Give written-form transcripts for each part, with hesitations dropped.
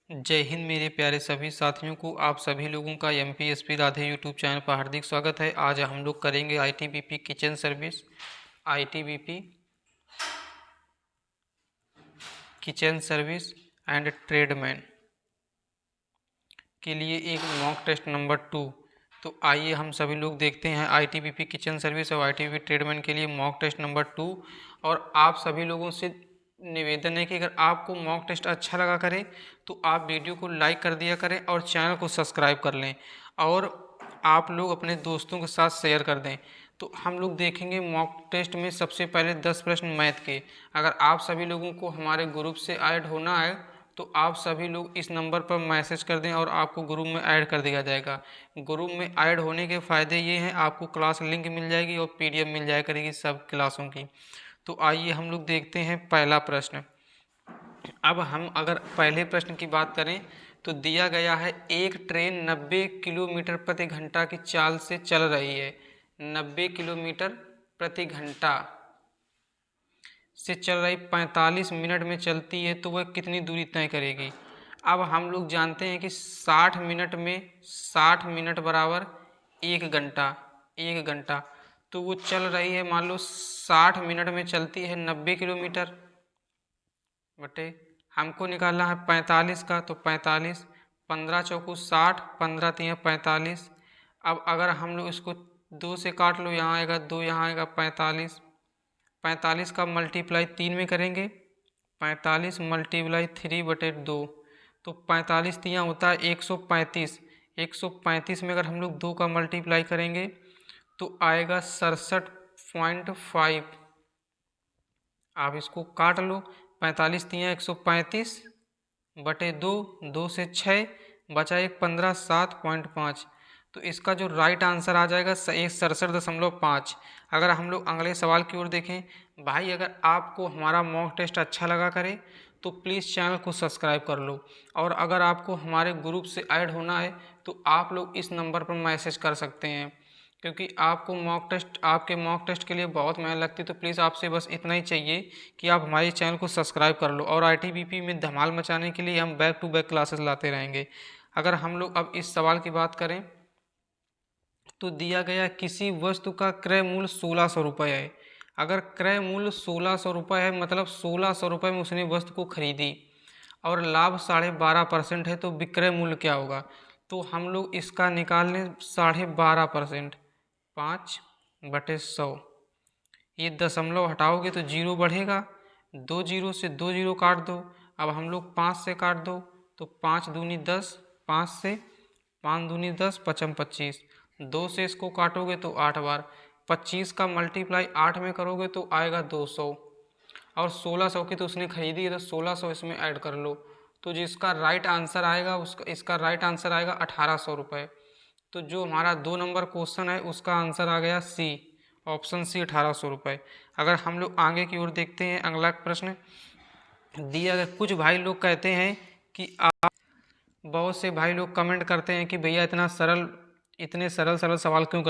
जय हिंद मेरे प्यारे सभी साथियों को आप सभी लोगों का एमपीएसपी राधे यूट्यूब चैनल पर हार्दिक स्वागत है। आज हम लोग करेंगे ITBP kitchen service, ITBP kitchen service and tradesman के लिए एक मॉक टेस्ट नंबर 2। तो आइए हम सभी लोग देखते हैं आईटीबीपी किचन सर्विस और आईटीबीपी ट्रेडमैन के लिए मॉक टेस्ट नंबर 2। और आप सभी लोगों से निवेदन है कि अगर आपको मॉक टेस्ट अच्छा लगा करे तो आप वीडियो को लाइक कर दिया करें और चैनल को सब्सक्राइब कर लें और आप लोग अपने दोस्तों के साथ शेयर कर दें। तो हम लोग देखेंगे मॉक टेस्ट में सबसे पहले 10 प्रश्न मैथ के। अगर आप सभी लोगों को हमारे ग्रुप से ऐड होना है तो आप सभी लोग इस नंबर पर मैसेज कर दें और आपको ग्रुप में ऐड कर दिया जाएगा। ग्रुप में ऐड होने के फ़ायदे ये हैं, आपको क्लास लिंक मिल जाएगी और पीडीएफ मिल जाया करेगी सब क्लासों की। तो आइए हम लोग देखते हैं पहला प्रश्न। अब हम अगर पहले प्रश्न की बात करें तो दिया गया है एक ट्रेन 90 किलोमीटर प्रति घंटा की चाल से चल रही है। 90 किलोमीटर प्रति घंटा से चल रही 45 मिनट में चलती है तो वह कितनी दूरी तय करेगी। अब हम लोग जानते हैं कि 60 मिनट बराबर 1 घंटा। 1 घंटा तो वो चल रही है, मान लो 60 मिनट में चलती है 90 किलोमीटर बटे हमको निकालना है 45 का, तो 45 15 चौकू 60, 15 तिया 45। अब अगर हम लोग इसको 2 से काट लो, यहाँ आएगा 2, यहाँ आएगा 45। 45 का मल्टीप्लाई 3 में करेंगे, 45 मल्टीप्लाई 3/2, तो 45 तिया होता है 135। 135 में अगर हम लोग 2 का मल्टीप्लाई करेंगे तो आएगा 67.5। आप इसको काट लो, 45 तिया 135/2, 2 से 6 बचा एक 15, 7.5। तो इसका जो राइट आंसर आ जाएगा 67.5। अगर हम लोग अगले सवाल की ओर देखें, भाई अगर आपको हमारा मॉक टेस्ट अच्छा लगा करे तो प्लीज़ चैनल को सब्सक्राइब कर लो और अगर आपको हमारे ग्रुप से ऐड होना है तो आप लोग इस नंबर पर मैसेज कर सकते हैं, क्योंकि आपको आपके मॉक टेस्ट के लिए बहुत मेहनत लगती है। तो प्लीज़ आपसे बस इतना ही चाहिए कि आप हमारे चैनल को सब्सक्राइब कर लो और आईटीबीपी में धमाल मचाने के लिए हम बैक टू बैक क्लासेस लाते रहेंगे। अगर हम लोग अब इस सवाल की बात करें तो दिया गया किसी वस्तु का क्रय मूल्य 1600 रुपये है। अगर क्रय मूल्य 1600 रुपये है मतलब 1600 रुपये में उसने वस्तु को खरीदी और लाभ 12.5% है, तो विक्रय मूल्य क्या होगा। तो हम लोग इसका निकाल लें 12.5%, 5/100। ये दशमलव हटाओगे तो जीरो बढ़ेगा, 2 जीरो से 2 जीरो काट दो। अब हम लोग 5 से काट दो तो 5 दूनी 10, 5 से 5 दूनी 10, 5×5 = 2 से इसको काटोगे तो 8 बार। 25 का मल्टीप्लाई 8 में करोगे तो आएगा 200 और 1600 की तो उसने खरीदी है तो 1600 इसमें ऐड कर लो। तो जिसका राइट आंसर आएगा इसका राइट आंसर आएगा 1800 रुपये। तो जो हमारा 2 नंबर क्वेश्चन है उसका आंसर आ गया सी, ऑप्शन सी 1800 रुपये। अगर हम लोग आगे की ओर देखते हैं, अगला प्रश्न दिया गया। कुछ भाई लोग कहते हैं कि बहुत से भाई लोग कमेंट करते हैं कि भैया इतने सरल सरल सवाल क्यों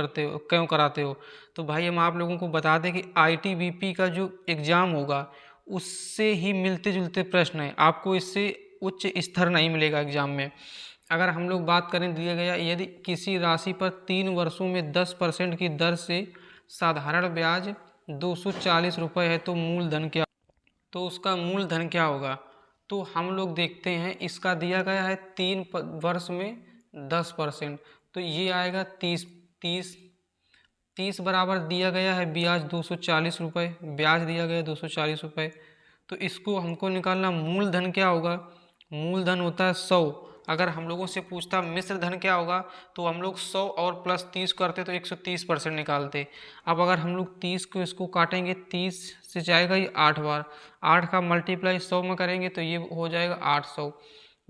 कराते हो। तो भाई हम आप लोगों को बता दें कि आईटीबीपी का जो एग्ज़ाम होगा उससे ही मिलते जुलते प्रश्न हैं, आपको इससे उच्च स्तर नहीं मिलेगा एग्ज़ाम में। अगर हम लोग बात करें, दिया गया यदि किसी राशि पर 3 वर्षों में 10% की दर से साधारण ब्याज 240 रुपये है तो मूलधन क्या, तो उसका मूलधन क्या होगा। तो हम लोग देखते हैं, इसका दिया गया है 3 वर्ष में 10%, तो ये आएगा 30। 30 30 बराबर दिया गया है ब्याज 240 रुपये, ब्याज दिया गया है 240 रुपये। तो इसको हमको निकालना मूलधन क्या होगा। मूलधन होता है 100। अगर हम लोगों से पूछता मिश्र धन क्या होगा तो हम लोग 100 और प्लस 30 करते तो 130% निकालते। अब अगर हम लोग 30 को इसको काटेंगे, 30 से जाएगा ये 8 बार, 8 का मल्टीप्लाई 100 में करेंगे तो ये हो जाएगा 800।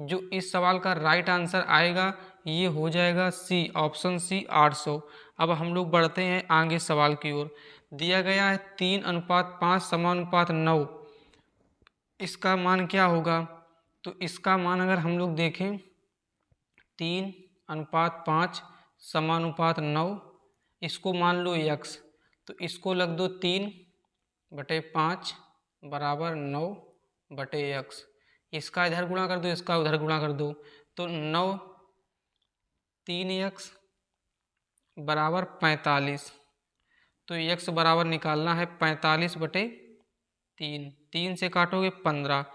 जो इस सवाल का राइट आंसर आएगा ये हो जाएगा सी, ऑप्शन सी 800। अब हम लोग बढ़ते हैं आगे सवाल की ओर। दिया गया है 3:5 समानुपात 9, इसका मान क्या होगा। तो इसका मान अगर हम लोग देखें 3:5 समानुपात 9, इसको मान लो x, तो इसको लग दो 3/5 बराबर 9/x। इसका इधर गुणा कर दो, इसका उधर गुणा कर दो, तो 9 3x बराबर 45। तो x बराबर निकालना है 45/3, 3 से काटोगे 15।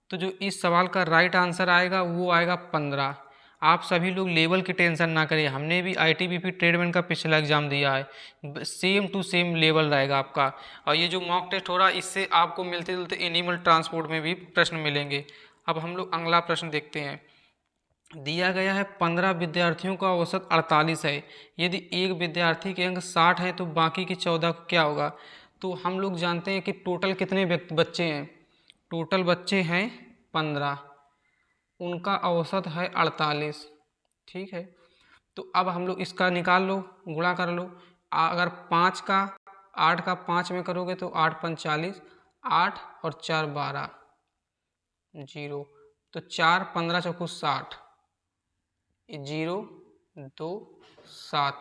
तो जो इस सवाल का राइट आंसर आएगा वो आएगा 15। आप सभी लोग लेवल की टेंशन ना करिए, हमने भी ITBP ट्रेडमैन का पिछला एग्जाम दिया है, सेम टू सेम लेवल रहेगा आपका। और ये जो मॉक टेस्ट हो रहा है इससे आपको मिलते जुलते एनिमल ट्रांसपोर्ट में भी प्रश्न मिलेंगे। अब हम लोग अगला प्रश्न देखते हैं। दिया गया है 15 विद्यार्थियों का औसत 48 है। यदि एक विद्यार्थी के अंक 60 हैं तो बाकी की 14 क्या होगा? तो हम लोग जानते हैं कि टोटल कितने बच्चे हैं। टोटल बच्चे हैं 15, उनका औसत है 48। ठीक है, तो अब हम लोग इसका निकाल लो, गुणा कर लो। अगर 5 का 8 का 5 में करोगे तो 8 5 40, 8 और 4 12, 0। तो 4 15 चौको 60, 0 2 7।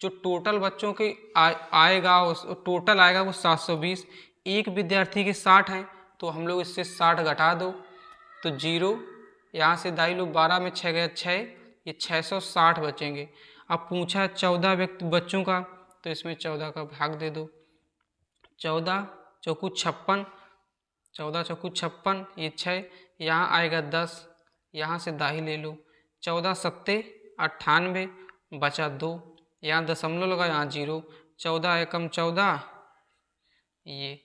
जो टोटल बच्चों के आएगा उस टोटल आएगा वो 720। एक विद्यार्थी के 60 हैं तो हम लोग इससे 60 घटा दो, तो 0, यहाँ से दाई लो 12 में 6 गया 6, ये 660 बचेंगे। अब पूछा है 14 बच्चों का, तो इसमें 14 का भाग दे दो। 14 चौकू 56, 14 चौकू 56, ये 6, यहाँ आएगा 10, यहाँ से दाही ले लो। 14 सत्ते 98, बचा 2, यहाँ दशमलव लगा, यहाँ 0। 14 एकम 14, ये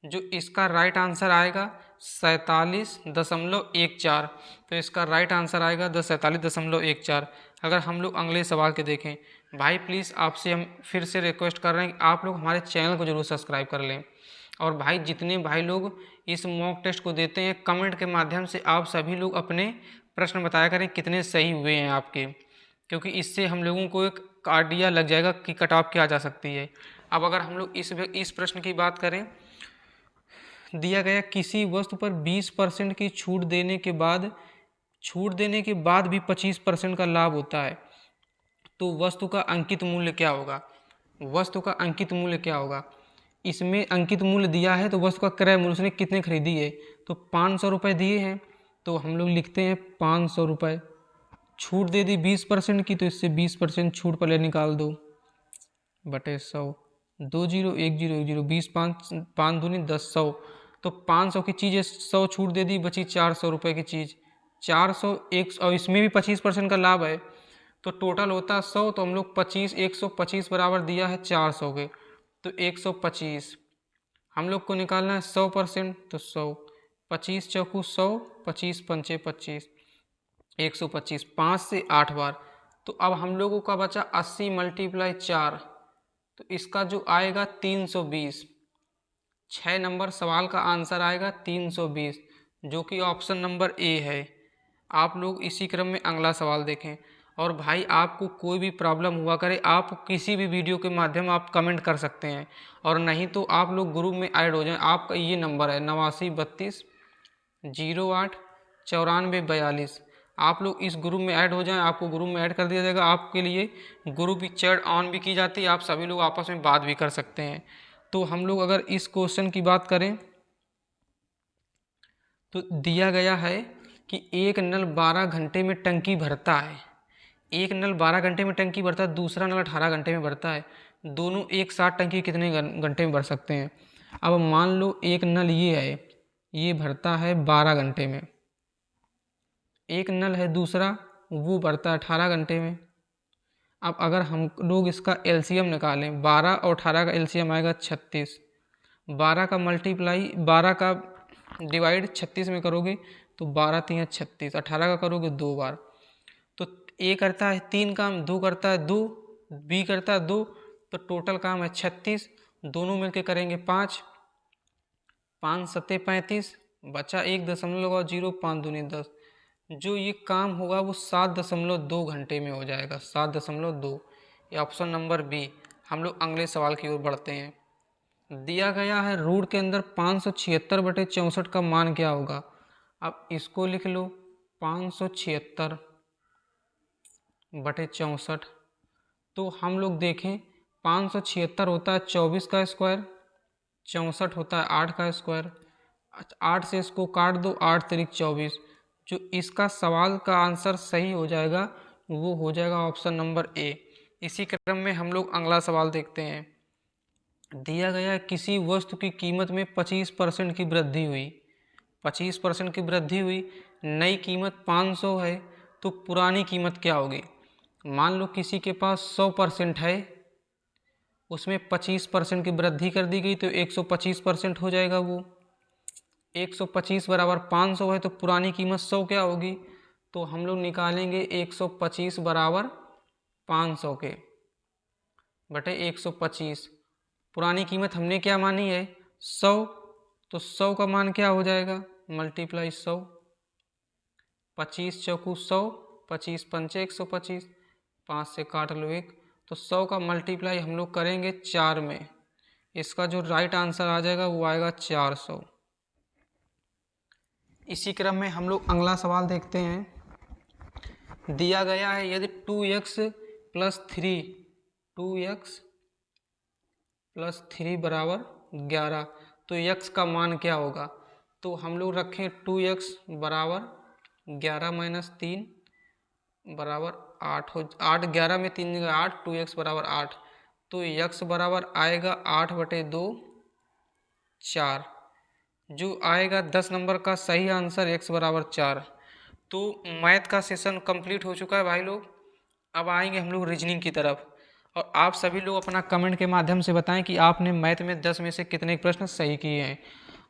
जो इसका राइट आंसर आएगा 47.14। तो इसका राइट आंसर आएगा 47.14। अगर हम लोग अगले सवाल के देखें, भाई प्लीज़ आपसे हम फिर से रिक्वेस्ट कर रहे हैं कि आप लोग हमारे चैनल को जरूर सब्सक्राइब कर लें। और भाई जितने भाई लोग इस मॉक टेस्ट को देते हैं, कमेंट के माध्यम से आप सभी लोग अपने प्रश्न बताया करें कितने सही हुए हैं आपके, क्योंकि इससे हम लोगों को एक आइडिया लग जाएगा कि कट ऑफ क्या आ जा सकती है। अब अगर हम लोग इस प्रश्न की बात करें, दिया गया किसी वस्तु पर 20% की छूट देने के बाद भी 25% का लाभ होता है, तो वस्तु का अंकित मूल्य क्या होगा? वस्तु का अंकित मूल्य क्या होगा? इसमें अंकित मूल्य दिया है तो वस्तु का क्रय मूल्य उसने कितने खरीदी है, तो 500 रुपये दिए हैं, तो हम लोग लिखते हैं 500 रुपये। छूट दे दी 20% की, तो इससे 20% छूट पहले निकाल दो, बटे 100, 2 0 1 0 1 0, 20 5 5 दूनी 10, 100। तो 500 की चीज़ 100 छूट दे दी, बची 400 रुपये की चीज़। 400 1, और इसमें भी 25% का लाभ है, तो टोटल होता है 100। तो हम लोग 25 125 बराबर दिया है 400 के, तो 125 हम लोग को निकालना है 100%, तो 100, 25 चौकू 100, 25 पंचे 25, 125, 5 से 8 बार। तो अब हम लोगों का बचा 80 × 4, तो इसका जो आएगा 320। 6 नंबर सवाल का आंसर आएगा 320, जो कि ऑप्शन नंबर ए है। आप लोग इसी क्रम में अगला सवाल देखें। और भाई आपको कोई भी प्रॉब्लम हुआ करे, आप किसी भी वीडियो के माध्यम आप कमेंट कर सकते हैं, और नहीं तो आप लोग ग्रुप में ऐड हो जाएं। आपका ये नंबर है 89 32 08 94 42। आप लोग इस ग्रुप में ऐड हो जाएं, आपको ग्रुप में ऐड कर दिया जाएगा। आपके लिए ग्रुप की चैट ऑन भी की जाती है, आप सभी लोग आपस में बात भी कर सकते हैं। तो हम लोग अगर इस क्वेश्चन की बात करें, तो दिया गया है कि एक नल 12 घंटे में टंकी भरता है। एक नल 12 घंटे में टंकी भरता है, दूसरा नल 18 घंटे में भरता है। दोनों एक साथ टंकी कितने घंटे में भर सकते हैं? अब मान लो एक नल ये है, ये भरता है 12 घंटे में। एक नल है दूसरा, वो भरता है 18 घंटे में। अब अगर हम लोग इसका एलसीएम निकालें, 12 और 18 का एलसीएम आएगा 36। 12 का मल्टीप्लाई 12 का डिवाइड 36 में करोगे तो 12 3 36, 18 का करोगे 2 बार, तो ए करता है 3 काम, 2 करता है 2, बी करता है 2, तो टोटल काम है 36। दोनों मिलके करेंगे 5, 5 सत्ते 35, बचा 1.0, 5 दूनी 10। जो ये काम होगा वो 7.2 घंटे में हो जाएगा, 7.2। ये ऑप्शन नंबर बी। हम लोग अगले सवाल की ओर बढ़ते हैं। दिया गया है रूट के अंदर 576/64 का मान क्या होगा? अब इसको लिख लो 576/64। तो हम लोग देखें 576 होता है 24 का स्क्वायर, 64 होता है 8 का स्क्वायर, 8 से इसको काट दो, 8 तिरिक 24। जो इसका सवाल का आंसर सही हो जाएगा वो हो जाएगा ऑप्शन नंबर ए। इसी क्रम में हम लोग अगला सवाल देखते हैं। दिया गया किसी वस्तु की कीमत में 25% की वृद्धि हुई, 25% की वृद्धि हुई, नई कीमत 500 है, तो पुरानी कीमत क्या होगी? मान लो किसी के पास 100% है, उसमें 25% की वृद्धि कर दी गई तो 125% हो जाएगा। वो 125 बराबर 500 है, तो पुरानी कीमत 100 क्या होगी? तो हम लोग निकालेंगे 125 बराबर 500 के बटे 125। पुरानी कीमत हमने क्या मानी है? 100, तो 100 का मान क्या हो जाएगा? मल्टीप्लाई 100, 25 चौकू 100, 25 पंचे 125, 5 से काट लो 1, तो 100 का मल्टीप्लाई हम लोग करेंगे 4 में। इसका जो राइट आंसर आ जाएगा वो आएगा 400। इसी क्रम में हम लोग अगला सवाल देखते हैं। दिया गया है यदि 2x प्लस 3, 2x प्लस 3 बराबर 11, तो x का मान क्या होगा? तो हम लोग रखें 2x बराबर 11 माइनस 3 बराबर 8 हो, 8 11 में 3 जगह 8, 2x बराबर 8, तो x बराबर आएगा 8/2 4। जो आएगा 10 नंबर का सही आंसर x बराबर 4। तो मैथ का सेशन कंप्लीट हो चुका है भाई लोग। अब आएंगे हम लोग रीजनिंग की तरफ, और आप सभी लोग अपना कमेंट के माध्यम से बताएं कि आपने मैथ में 10 में से कितने प्रश्न सही किए हैं,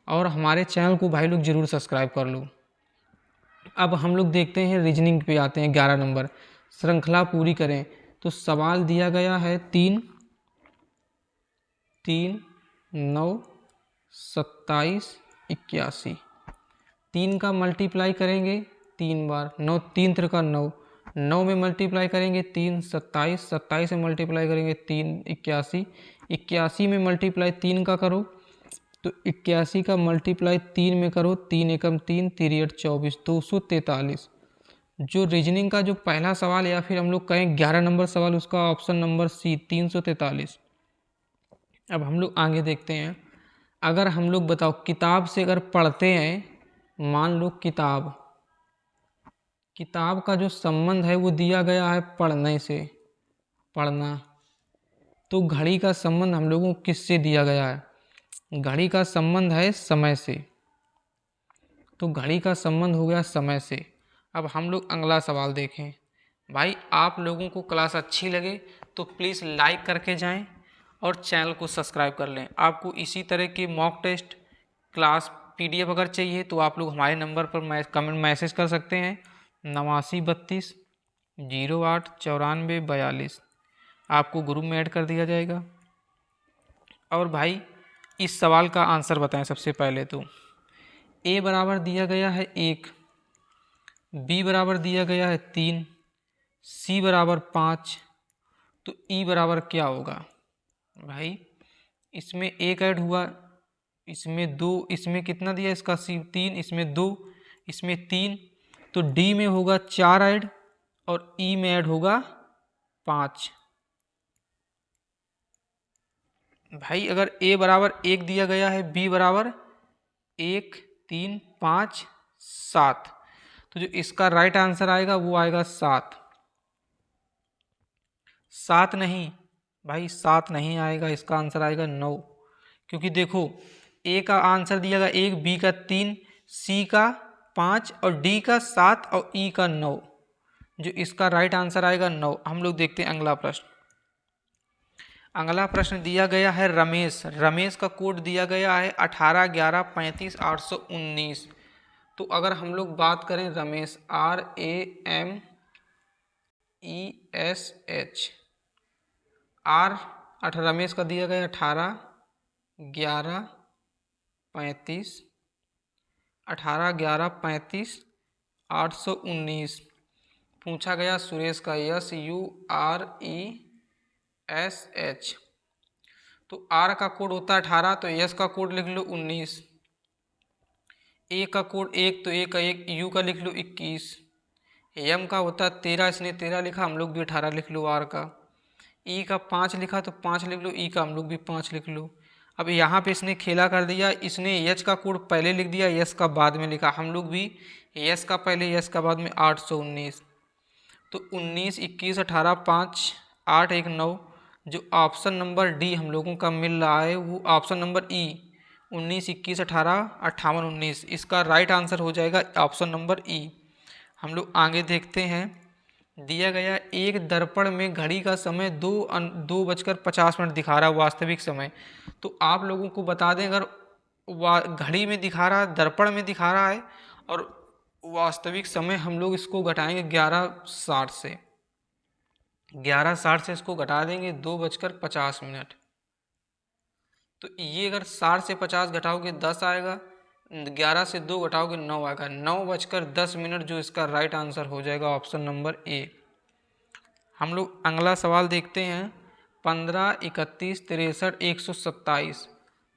और हमारे चैनल को भाई लोग ज़रूर सब्सक्राइब कर लो। अब हम लोग देखते हैं रीजनिंग पे आते हैं। 11 नंबर, श्रृंखला पूरी करें। तो सवाल दिया गया है 3, 3, 9, 27, 81। 3 का मल्टीप्लाई करेंगे 3 बार, 9 3 त्रिका 9, 9 में मल्टीप्लाई करेंगे 3 27, 27 में मल्टीप्लाई करेंगे 3 81, 81 में मल्टीप्लाई 3 का करो तो 81 का मल्टीप्लाई 3 में करो, 3 एकम 3, 3 8 24, 243। जो रीजनिंग का जो पहला सवाल या फिर हम लोग कहें 11 नंबर सवाल, उसका ऑप्शन नंबर सी 343। अब हम लोग आगे देखते हैं। अगर हम लोग बताओ किताब से अगर पढ़ते हैं, मान लो किताब का जो संबंध है वो दिया गया है पढ़ने से, पढ़ना, तो घड़ी का संबंध हम लोगों को किससे दिया गया है? घड़ी का संबंध है समय से, तो घड़ी का संबंध हो गया समय से। अब हम लोग अगला सवाल देखें। भाई आप लोगों को क्लास अच्छी लगे तो प्लीज़ लाइक करके जाएं और चैनल को सब्सक्राइब कर लें। आपको इसी तरह के मॉक टेस्ट क्लास PDF अगर चाहिए तो आप लोग हमारे नंबर पर कमेंट मैसेज कर सकते हैं, 8932089442। आपको ग्रुप में ऐड कर दिया जाएगा। और भाई इस सवाल का आंसर बताएं। सबसे पहले तो a बराबर दिया गया है 1, b बराबर दिया गया है 3, c बराबर 5, तो e बराबर क्या होगा? भाई इसमें 1 ऐड हुआ, इसमें 2, इसमें कितना दिया इसका c 3, इसमें 2, इसमें 3, तो d में होगा 4 ऐड और e में ऐड होगा 5। भाई अगर a बराबर 1 दिया गया है, b बराबर 1, 3, 5, 7, तो जो इसका राइट आंसर आएगा वो आएगा 7। 7 नहीं भाई, 7 नहीं आएगा, इसका आंसर आएगा 9। क्योंकि देखो a का आंसर दिया गया 1, b का 3, c का 5 और d का 7 और e का 9, जो इसका राइट आंसर आएगा 9। हम लोग देखते हैं अगला प्रश्न। अगला प्रश्न दिया गया है रमेश, रमेश का कोड दिया गया है 18 11 35 819। तो अगर हम लोग बात करें रमेश, RAMESH, रमेश का दिया गया 18 11 35, 18 11 35 819। पूछा गया सुरेश का, SURESH, तो R का कोड होता है 18, तो S का कोड लिख लो 19, A का कोड 1, तो A का 1, U का लिख लो 21, M का होता है 13, इसने 13 लिखा, हम लोग भी 18 लिख लो R का, E का 5 लिखा तो 5 लिख लो, E का हम लोग भी 5 लिख लो, अब यहाँ पे इसने खेला कर दिया, इसने एच का कोड पहले लिख दिया, एस का बाद में लिखा। हम लोग भी एस का पहले एस का बाद में 819। तो 19, 21, 18, 5, 8, 1, 9। जो ऑप्शन नंबर डी हम लोगों का मिल रहा है वो ऑप्शन नंबर ई 19, 21, 18, 58, 19 इसका राइट आंसर हो जाएगा ऑप्शन नंबर ई। हम लोग आगे देखते हैं। दिया गया एक दर्पण में घड़ी का समय 2:50 दिखा रहा है वास्तविक समय। तो आप लोगों को बता दें, अगर घड़ी में दिखा रहा है, दर्पण में दिखा रहा है और वास्तविक समय, हम लोग इसको घटाएंगे 11:60 से। 11:60 से इसको घटा देंगे 2:50। तो ये अगर 60 से 50 घटाओगे 10 आएगा, 11 से 2 घटाओगे 9 आएगा। 9:10 जो इसका राइट आंसर हो जाएगा ऑप्शन नंबर ए। हम लोग अगला सवाल देखते हैं। 15, 31, 63, 127।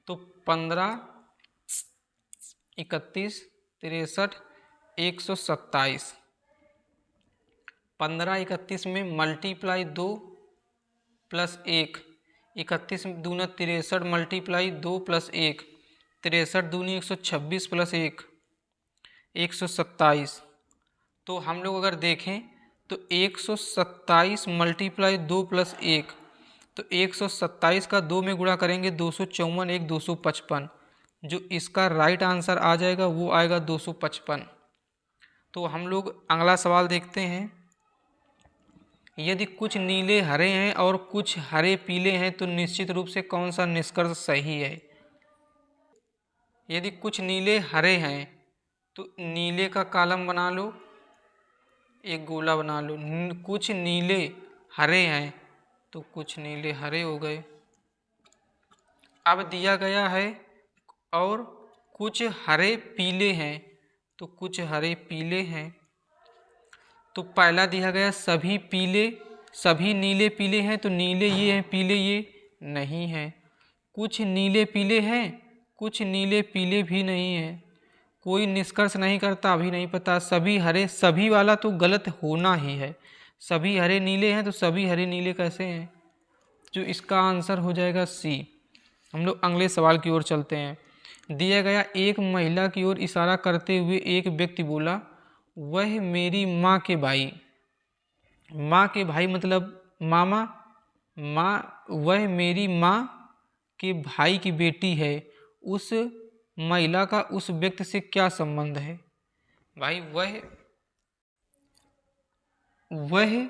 तो 15, 31, 63, 127। 15, 31 में मल्टीप्लाई 2 प्लस 1, 31 दूना 63 मल्टीप्लाई 2 प्लस 1, 63 दूनी 126 प्लस 1, 127। तो हम लोग अगर देखें तो 127 मल्टीप्लाई 2 प्लस 1, तो 127 का 2 में गुणा करेंगे 254, 1 255। जो इसका राइट आंसर आ जाएगा वो आएगा 255। तो हम लोग अगला सवाल देखते हैं। यदि कुछ नीले हरे हैं और कुछ हरे पीले हैं तो निश्चित रूप से कौन सा निष्कर्ष सही है। यदि कुछ नीले हरे हैं तो नीले का कॉलम बना लो, एक गोला बना लो। कुछ नीले हरे हैं तो कुछ नीले हरे हो गए। अब दिया गया है और कुछ हरे पीले हैं तो कुछ हरे पीले हैं। तो पहला दिया गया सभी पीले, सभी नीले पीले हैं तो नीले ये हैं, पीले ये नहीं हैं। कुछ नीले पीले हैं, कुछ नीले पीले भी नहीं हैं। कोई निष्कर्ष नहीं करता, अभी नहीं पता। सभी हरे, सभी वाला तो गलत होना ही है। सभी हरे नीले हैं तो सभी हरे नीले कैसे हैं। जो इसका आंसर हो जाएगा सी। हम लोग अगले सवाल की ओर चलते हैं। दिया गया एक महिला की ओर इशारा करते हुए एक व्यक्ति बोला, वह मेरी माँ के भाई। माँ के भाई मतलब मामा, माँ, वह मेरी माँ के भाई की बेटी है। उस महिला का उस व्यक्ति से क्या संबंध है। भाई वह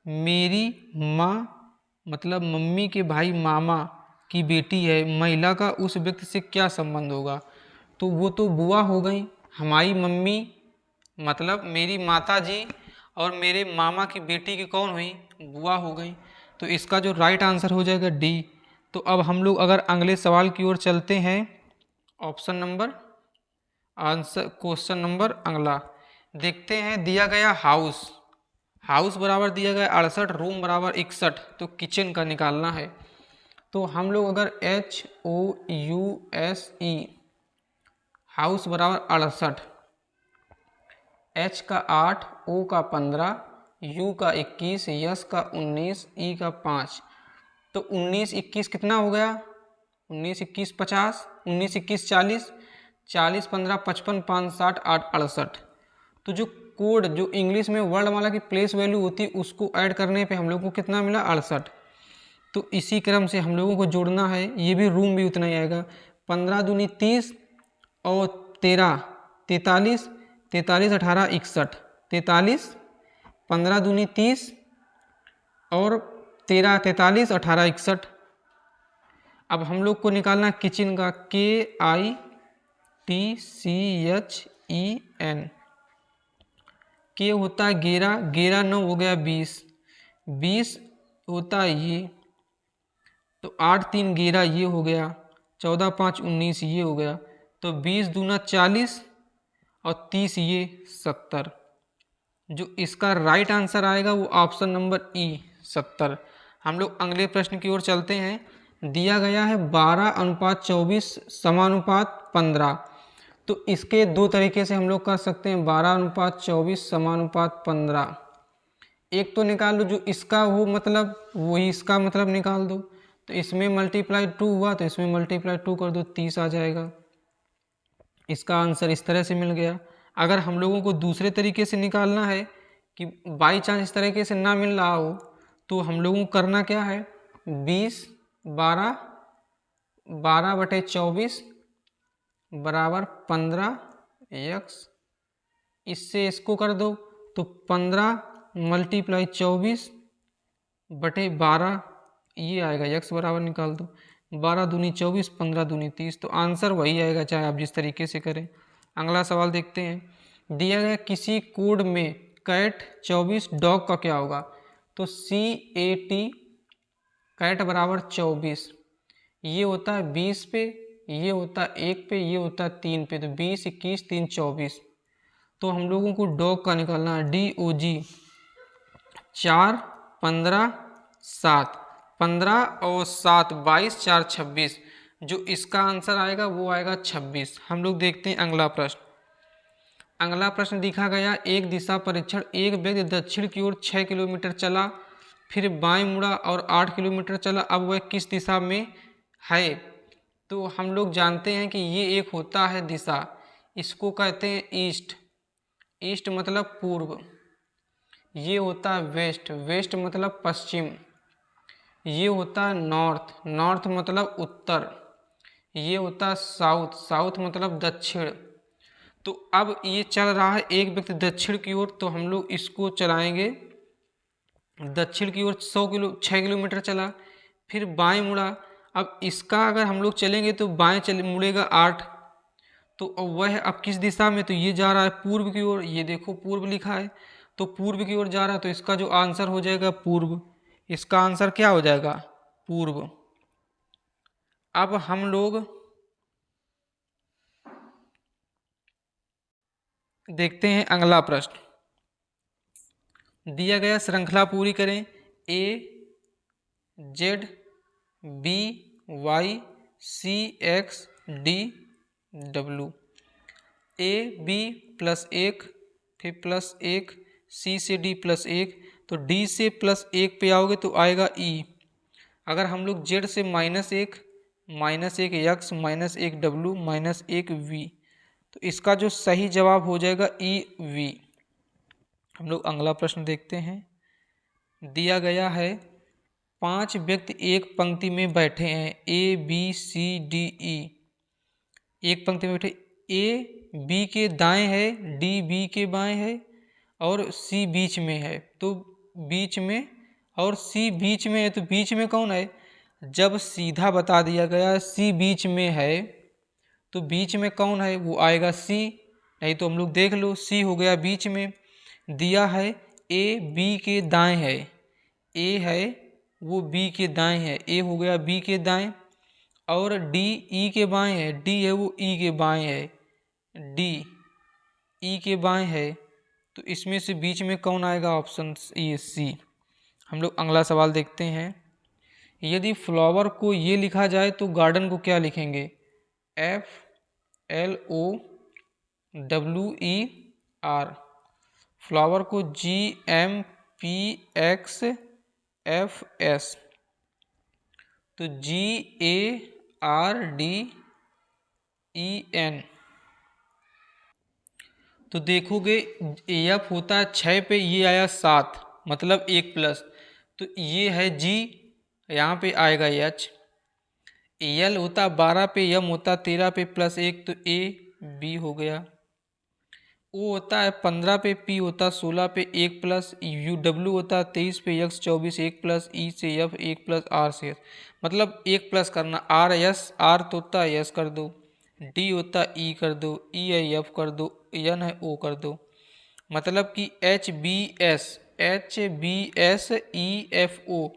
मेरी माँ मतलब मम्मी के भाई मामा की बेटी है। महिला का उस व्यक्ति से क्या संबंध होगा। तो वो तो बुआ हो गई। हमारी मम्मी मतलब मेरी माता जी और मेरे मामा की बेटी की कौन हुई, बुआ हो गई। तो इसका जो राइट आंसर हो जाएगा डी। तो अब हम लोग अगर अगले सवाल की ओर चलते हैं। Option number answer question number अगला देखते हैं। दिया गया हाउस बराबर दिया गया 68, रूम बराबर 61। तो किचन का निकालना है। तो हम लोग अगर HOUSE हाउस बराबर 68, H का 8, O का 15, U का 21, S का 19, E का 5। तो 19, 21 कितना हो गया। 19, 21, 50, 19, 21, 40, 40, 15, 55, 5, 60, 8, 68। तो जो कोड जो इंग्लिश में वर्णमाला की प्लेस वैल्यू होती है उसको ऐड करने पे हम लोग को कितना मिला 68। तो इसी क्रम से हम लोगों को जोड़ना है। ये भी रूम भी उतना ही आएगा। 15 दूनी 30 और 13 43, 43 18 61, 43, 15 दूनी 30 और 13 43 18 61। अब हम लोग को निकालना किचन का KITCHEN। के होता है 11, 11 9 हो गया 20, 20 होता है ये। तो 8 3 11 ये हो गया, 14 5 19 ये हो गया। तो 20 दूना 40 और 30 ये 70। जो इसका राइट आंसर आएगा वो ऑप्शन नंबर ई 70। हम लोग अगले प्रश्न की ओर चलते हैं। दिया गया है 12:24 समानुपात 15। तो इसके दो तरीके से हम लोग कर सकते हैं। 12:24 समानुपात 15। एक तो निकाल लो जो इसका हो मतलब वही इसका मतलब निकाल दो। तो इसमें मल्टीप्लाई 2 हुआ तो इसमें मल्टीप्लाई 2 कर दो, 30 आ जाएगा। इसका आंसर इस तरह से मिल गया। अगर हम लोगों को दूसरे तरीके से निकालना है कि बाई चांस इस तरीके से ना मिल रहा हो, तो हम लोगों को करना क्या है, 20 12 12/24 बराबर 15 x, इससे इसको कर दो तो 15 मल्टीप्लाई 24/12 ये आएगा, x बराबर निकाल दो, 12 दूनी 24 15 दूनी 30, तो आंसर वही आएगा चाहे आप जिस तरीके से करें। अगला सवाल देखते हैं। दिया गया किसी कोड में कैट 24 डॉग का क्या होगा, तो CAT कैट बराबर 24, ये होता है 20 पे, ये होता है 1 पे, ये होता है 3 पे, तो 20 21 3 24। तो हम लोगों को डॉग का निकालना है, DOG 4 15 7, 15 और 7 22 4 26, जो इसका आंसर आएगा वो आएगा 26। हम लोग देखते हैं अगला प्रश्न। अगला प्रश्न दिखा गया, एक दिशा परीक्षण, एक व्यक्ति दक्षिण की ओर 6 किलोमीटर चला, फिर बाएं मुड़ा और 8 किलोमीटर चला, अब वह किस दिशा में है। तो हम लोग जानते हैं कि ये एक होता है दिशा, इसको कहते हैं ईस्ट, ईस्ट मतलब पूर्व, ये होता है वेस्ट, वेस्ट मतलब पश्चिम, ये होता है नॉर्थ, नॉर्थ मतलब उत्तर, ये होता है साउथ, साउथ मतलब दक्षिण। तो अब ये चल रहा है एक व्यक्ति दक्षिण की ओर, तो हम लोग इसको चलाएंगे दक्षिण की ओर 6 किलोमीटर चला, फिर बाएं मुड़ा, अब इसका अगर हम लोग चलेंगे तो बाएं मुड़ेगा 8, तो वह अब किस दिशा में, तो ये जा रहा है पूर्व की ओर, ये देखो पूर्व लिखा है, तो पूर्व की ओर जा रहा है, तो इसका जो आंसर हो जाएगा पूर्व, इसका आंसर क्या हो जाएगा, पूर्व। अब हम लोग देखते हैं अगला प्रश्न। दिया गया श्रृंखला पूरी करें, AZ BY CX DW, AB +1 फिर +1 C से D +1, तो D से +1 पे आओगे तो आएगा E। अगर हम लोग Z से -1 -1 X -1 W -1 V, तो इसका जो सही जवाब हो जाएगा EV। हम लोग अगला प्रश्न देखते हैं। दिया गया है 5 व्यक्ति एक पंक्ति में बैठे हैं, ABCDE, एक पंक्ति में बैठे, A B के दाएं है, D B के बाएं है और C बीच में है, तो बीच में और C बीच में है, तो बीच में कौन है, जब सीधा बता दिया गया C बीच में है तो बीच में कौन है, वो आएगा C, नहीं तो हम लोग देख लो C हो गया बीच में। दिया है A B के दाएं है, A है वो B के दाएं है, A हो गया B के दाएं, और D E के बाएं है, D है वो E के बाएं है, D E के बाएं है, तो इसमें से बीच में कौन आएगा, ऑप्शन ये C। हम लोग अगला सवाल देखते हैं। यदि फ्लावर को ये लिखा जाए तो गार्डन को क्या लिखेंगे, FLOWER, फ्लावर को GMPXFS, तो GARDEN। तो देखोगे F होता है 6 पे, ये आया 7 मतलब 1+, तो ये है G, यहाँ पे आएगा H। L होता 12 पे, M होता 13 पे +1, तो AB हो गया। O होता है 15 पे, P होता 16 पे 1+, W होता 23 पे, X 24 1+, E से F 1+, R से S, मतलब 1+ करना, R तो होता है S कर दो, D होता E कर दो, E है F कर दो, N है O कर दो, मतलब कि HBSEFO,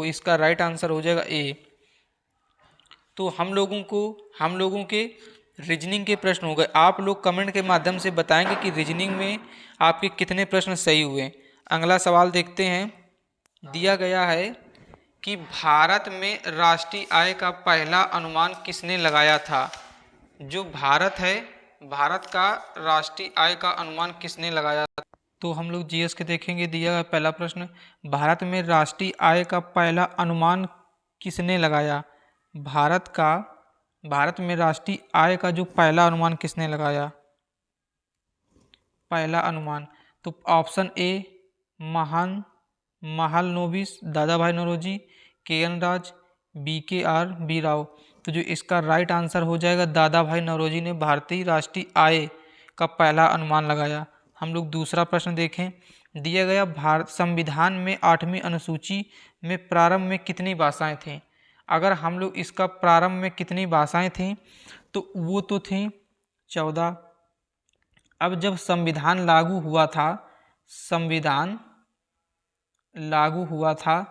इसका राइट आंसर हो जाएगा A। तो हम लोगों के रीजनिंग के प्रश्न हो गए। आप लोग कमेंट के माध्यम से बताएंगे कि रीजनिंग में आपके कितने प्रश्न सही हुए। अगला सवाल देखते हैं। दिया गया है कि भारत में राष्ट्रीय आय का पहला अनुमान किसने लगाया था। जो भारत है, भारत का राष्ट्रीय आय का अनुमान किसने लगाया था, तो हम लोग जीएस के देखेंगे। दिया गया पहला प्रश्न, भारत में राष्ट्रीय आय का पहला अनुमान किसने लगाया? भारत में राष्ट्रीय आय का जो पहला अनुमान किसने लगाया? पहला अनुमान, तो ऑप्शन ए महालनोबिस दादा भाई नौरोजी, के.एन. राज, बी राव। तो जो इसका राइट आंसर हो जाएगा, दादा भाई नौरोजी ने भारतीय राष्ट्रीय आय का पहला अनुमान लगाया। हम लोग दूसरा प्रश्न देखें। दिया गया भारत संविधान में 8वीं अनुसूची में प्रारंभ में कितनी भाषाएं थीं? अगर हम लोग इसका प्रारंभ में कितनी भाषाएं थीं, तो वो तो थीं 14। अब जब संविधान लागू हुआ था,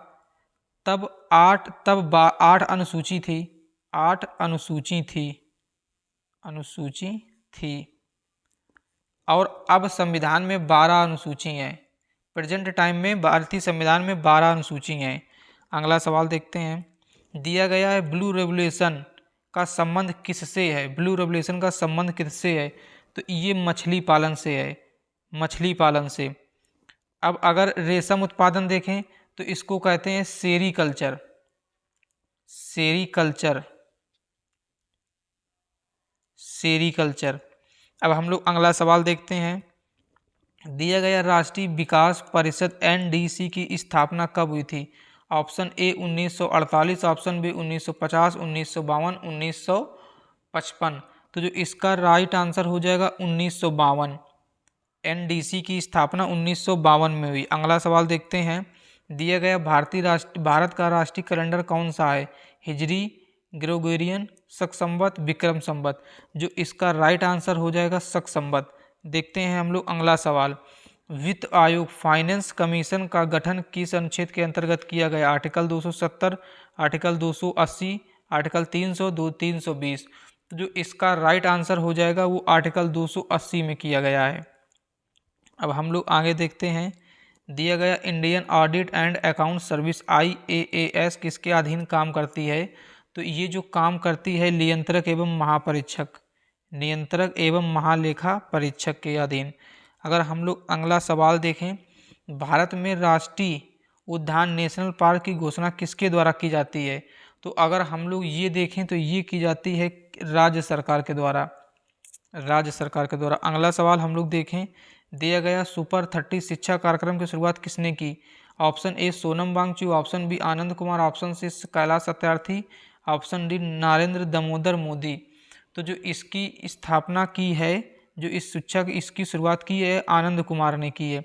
तब 8 अनुसूची थी, 8 अनुसूची थी। और अब संविधान में 12 अनुसूची हैं। प्रेजेंट टाइम में भारतीय संविधान में 12 अनुसूची हैं। अगला सवाल देखते हैं। दिया गया है ब्लू रेवोल्यूशन का संबंध किससे है? ब्लू रेवोल्यूशन का संबंध किससे है? तो ये मछली पालन से है, मछली पालन से। अब अगर रेशम उत्पादन देखें तो इसको कहते हैं सेरीकल्चर, सेरीकल्चर। अब हम लोग अगला सवाल देखते हैं। दिया गया राष्ट्रीय विकास परिषद एनडीसी की स्थापना कब हुई थी? Option A 1948, option B 1950, 1952, 1955। तो जो इसका राइट आंसर हो जाएगा 1952। एनडीसी की स्थापना 1952 में हुई। अगला सवाल देखते हैं। दिया गया भारत का राष्ट्रीय कैलेंडर कौन सा है? हिजरी, ग्रेगोरियन, शक संवत, विक्रम संवत। जो इसका राइट आंसर हो जाएगा शक संवत। देखते हैं हम लोग अगला सवाल। वित्त आयोग फाइनेंस कमीशन का गठन किस अनुच्छेद के अंतर्गत किया गया? Article 270, article 280, article 300, 320। तो जो इसका राइट आंसर हो जाएगा वो आर्टिकल 280 में किया गया है। अब हम लोग आगे देखते हैं। दिया गया Indian audit and account service IAAS किसके अधीन काम करती है? तो ये जो काम करती है नियंत्रक एवं महालेखा परीक्षक के अधीन। अगर हम लोग अगला सवाल देखें। भारत में राष्ट्रीय उद्यान नेशनल पार्क की घोषणा किसके द्वारा की जाती है? तो अगर हम लोग ये देखें तो ये की जाती है राज्य सरकार के द्वारा, अगला सवाल हम लोग देखें। दिया गया सुपर 30 शिक्षा कार्यक्रम की शुरुआत किसने की? Option A Sonam Wangchuk, option B Anand Kumar, option C Kailash Satyarthi, option D Narendra Damodar Modi. तो जो इसकी स्थापना की है, जो इस शिक्षा की इसकी शुरुआत की है, आनंद कुमार ने की है।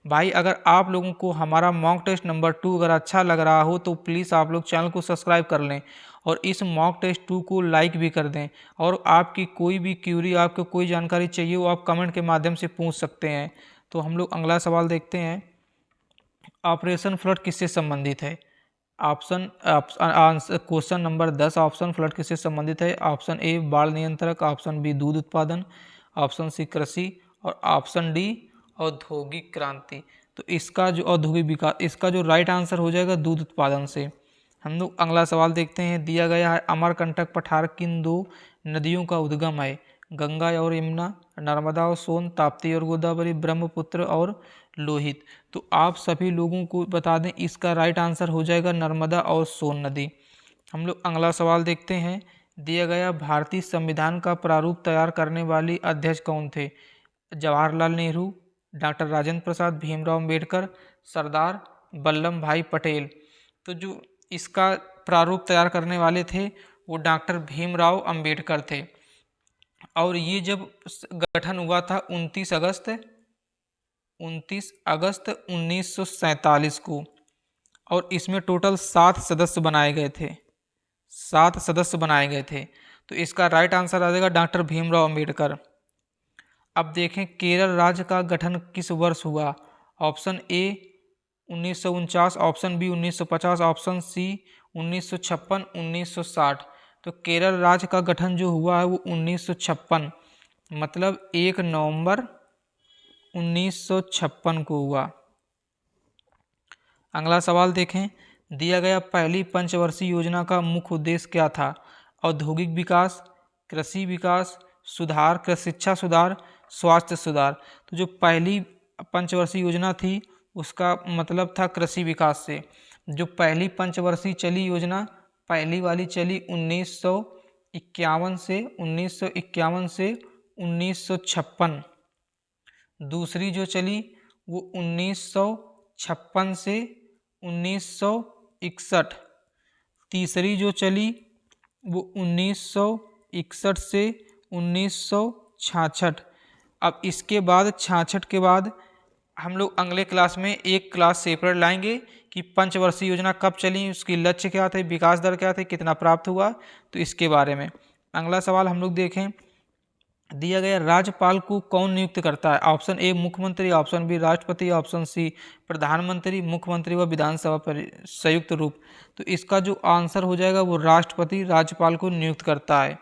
भाई अगर आप लोगों को हमारा मॉक टेस्ट नंबर 2 अगर अच्छा लग रहा हो तो प्लीज़ आप लोग चैनल को सब्सक्राइब कर लें और इस मॉक टेस्ट 2 को लाइक भी कर दें। और आपकी कोई भी क्यूरी, आपको कोई जानकारी चाहिए वो आप कमेंट के माध्यम से पूछ सकते हैं। तो हम लोग अगला सवाल देखते हैं। ऑपरेशन फ्लड किससे संबंधित है? क्वेश्चन नंबर 10, ऑप्शन फ्लड किससे संबंधित है? ऑप्शन ए बाढ़ नियंत्रक, ऑप्शन बी दूध उत्पादन, ऑप्शन सी कृषि और ऑप्शन डी औद्योगिक क्रांति। तो इसका जो औद्योगिक विकास, इसका जो राइट आंसर हो जाएगा दूध उत्पादन से। हम लोग अगला सवाल देखते हैं। दिया गया है अमरकंटक पठार किन 2 नदियों का उद्गम है? गंगा और यमुना, नर्मदा और सोन, ताप्ती और गोदावरी, ब्रह्मपुत्र और लोहित। तो आप सभी लोगों को बता दें इसका राइट आंसर हो जाएगा नर्मदा और सोन नदी। हम लोग अगला सवाल देखते हैं। दिया गया भारतीय संविधान का प्रारूप तैयार करने वाली अध्यक्ष कौन थे? जवाहरलाल नेहरू, डॉक्टर राजेंद्र प्रसाद, भीमराव अम्बेडकर, सरदार वल्लभ भाई पटेल। तो जो इसका प्रारूप तैयार करने वाले थे वो डॉक्टर भीमराव अम्बेडकर थे। और ये जब गठन हुआ था 29 अगस्त 1947 को। और इसमें टोटल 7 सदस्य बनाए गए थे। तो इसका राइट आंसर आ जाएगा डॉक्टर भीमराव अम्बेडकर। अब देखें केरल राज्य का गठन किस वर्ष हुआ? Option A 1949, option B 1950, option C 1956, 1960। तो केरल राज्य का गठन जो हुआ है वो 1956, मतलब 1 नवंबर 1956 को हुआ। अगला सवाल देखें। दिया गया पहली पंचवर्षीय योजना का मुख्य उद्देश्य क्या था? औद्योगिक विकास, कृषि विकास, सुधार, शिक्षा सुधार, स्वास्थ्य सुधार। तो जो पहली पंचवर्षीय योजना थी उसका मतलब था कृषि विकास से। जो पहली पंचवर्षीय चली योजना, पहली वाली चली 1951 से 1956, दूसरी जो चली वो 1956 से 1961, तीसरी जो चली वो 1961 से 1966। अब इसके बाद 66 के बाद हम लोग अगले क्लास में एक क्लास सेपरेट लाएंगे कि पंचवर्षीय योजना कब चली, उसकी लक्ष्य क्या थे, विकास दर क्या थे, कितना प्राप्त हुआ, तो इसके बारे में। अगला सवाल हम लोग देखें, दिया गया राज्यपाल को कौन नियुक्त करता है? ऑप्शन ए मुख्यमंत्री, ऑप्शन बी राष्ट्रपति, ऑप्शन सी प्रधानमंत्री, मुख्यमंत्री व विधानसभा संयुक्त रूप। तो इसका जो आंसर हो जाएगा वो राष्ट्रपति राज्यपाल को नियुक्त करता है।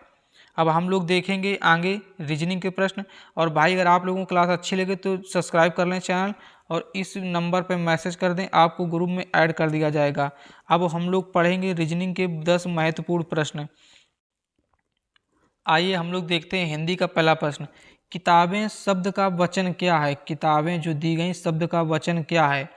अब हम लोग देखेंगे आगे रीजनिंग के प्रश्न। और भाई अगर आप लोगों को क्लास अच्छी लगे तो सब्सक्राइब कर लें चैनल और इस नंबर पर मैसेज कर दें, आपको ग्रुप में ऐड कर दिया जाएगा। अब हम लोग पढ़ेंगे रीजनिंग के 10 महत्वपूर्ण प्रश्न। आइए हम लोग देखते हैं हिंदी का पहला प्रश्न। किताबें शब्द का वचन क्या है? किताबें जो दी गई शब्द का वचन क्या है?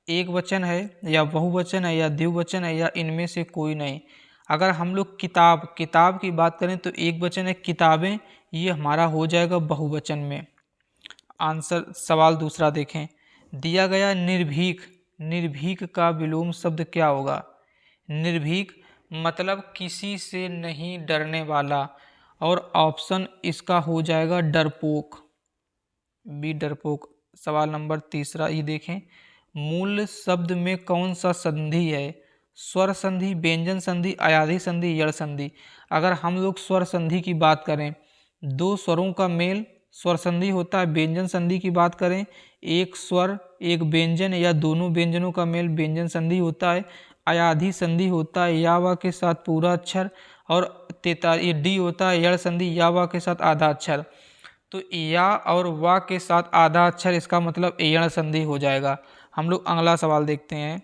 एक वचन है या बहुवचन है या द्विवचन है या इनमें से कोई नहीं। अगर हम लोग किताब की बात करें तो एक वचन है किताबें, ये हमारा हो जाएगा बहुवचन में। आंसर सवाल दूसरा देखें, दिया गया निर्भीक का विलोम शब्द क्या होगा? निर्भीक मतलब किसी से नहीं डरने वाला, और ऑप्शन इसका हो जाएगा डरपोक, बी डरपोक। सवाल नंबर तीसरा ये देखें, मूल शब्द में कौन सा संधि है? स्वर संधि, व्यंजन संधि, अयाधि संधि, यड़ संधि। अगर हम लोग स्वर संधि की बात करें, दो स्वरों का मेल स्वर संधि होता है। व्यंजन संधि की बात करें, एक स्वर एक व्यंजन या दोनों व्यंजनों का मेल व्यंजन संधि होता है। अयाधि संधि होता है या वा के साथ पूरा अक्षर, और ये डी होता है यड़ संधि, या वा के साथ आधा अक्षर। तो या और वा के साथ आधा अक्षर, इसका मतलब यण संधि हो जाएगा। हम लोग अगला सवाल देखते हैं,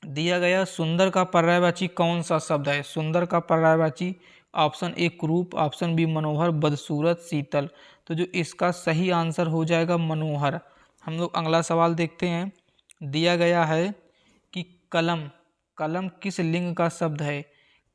दिया गया सुंदर का पर्यायवाची कौन सा शब्द है? सुंदर का पर्यायवाची ऑप्शन ए कुरूप, ऑप्शन बी मनोहर, बदसूरत, शीतल। तो जो इसका सही आंसर हो जाएगा मनोहर। हम लोग अगला सवाल देखते हैं, दिया गया है कि कलम किस लिंग का शब्द है?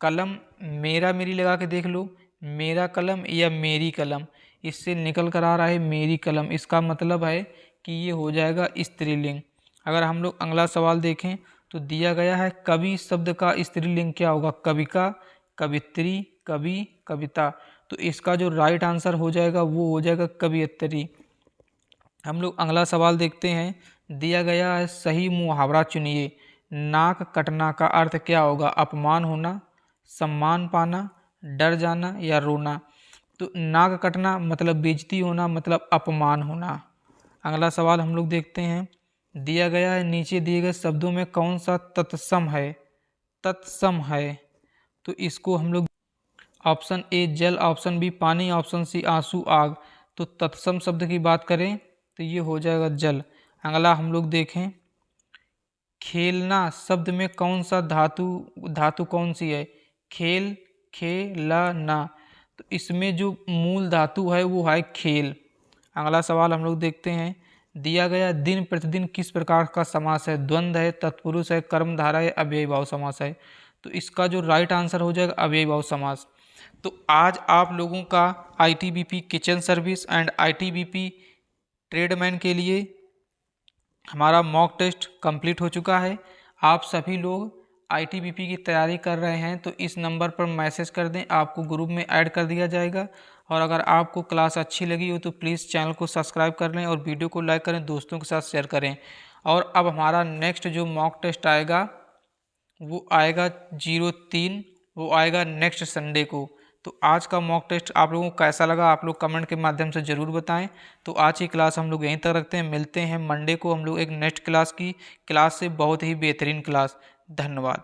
कलम मेरा मेरी लगा के देख लो, मेरा कलम या मेरी कलम, इससे निकल कर आ रहा है मेरी कलम, इसका मतलब है कि ये हो जाएगा स्त्रीलिंग। अगर हम लोग अगला सवाल देखें तो दिया गया है कवि शब्द का स्त्रीलिंग क्या होगा? कविका, कवित्री, कवि, कविता। तो इसका जो राइट आंसर हो जाएगा वो हो जाएगा कवियत्री। हम लोग अगला सवाल देखते हैं, दिया गया है सही मुहावरा चुनिए। नाक कटना का अर्थ क्या होगा? अपमान होना, सम्मान पाना, डर जाना या रोना। तो नाक कटना मतलब बेइज्जती होना, मतलब अपमान होना। अगला सवाल हम लोग देखते हैं, दिया गया है नीचे दिए गए शब्दों में कौन सा तत्सम है? तत्सम है तो इसको हम लोग ऑप्शन ए जल, ऑप्शन बी पानी, ऑप्शन सी आंसू, आग। तो तत्सम शब्द की बात करें तो ये हो जाएगा जल। अगला हम लोग देखें, खेलना शब्द में कौन सा धातु कौन सी है? खेल, खेलना। तो इसमें जो मूल धातु है वो है खेल। अगला सवाल हम लोग देखते हैं, दिया गया दिन प्रतिदिन किस प्रकार का समास है? द्वंद्व है, तत्पुरुष है, कर्मधारा है, अव्ययी भाव समास है। तो इसका जो राइट आंसर हो जाएगा अव्ययी भाव समास। तो आज आप लोगों का ITBP kitchen service and ITBP tradesman के लिए हमारा मॉक टेस्ट कंप्लीट हो चुका है। आप सभी लोग ITBP की तैयारी कर रहे हैं तो इस नंबर पर मैसेज कर दें, आपको ग्रुप में ऐड कर दिया जाएगा। और अगर आपको क्लास अच्छी लगी हो तो प्लीज़ चैनल को सब्सक्राइब कर लें और वीडियो को लाइक करें, दोस्तों के साथ शेयर करें। और अब हमारा नेक्स्ट जो मॉक टेस्ट आएगा वो आएगा 03, वो आएगा नेक्स्ट संडे को। तो आज का मॉक टेस्ट आप लोगों को कैसा लगा आप लोग कमेंट के माध्यम से ज़रूर बताएं। तो आज की क्लास हम लोग यहीं तक रखते हैं, मिलते हैं मंडे को हम लोग एक नेक्स्ट क्लास से बहुत ही बेहतरीन क्लास। धन्यवाद।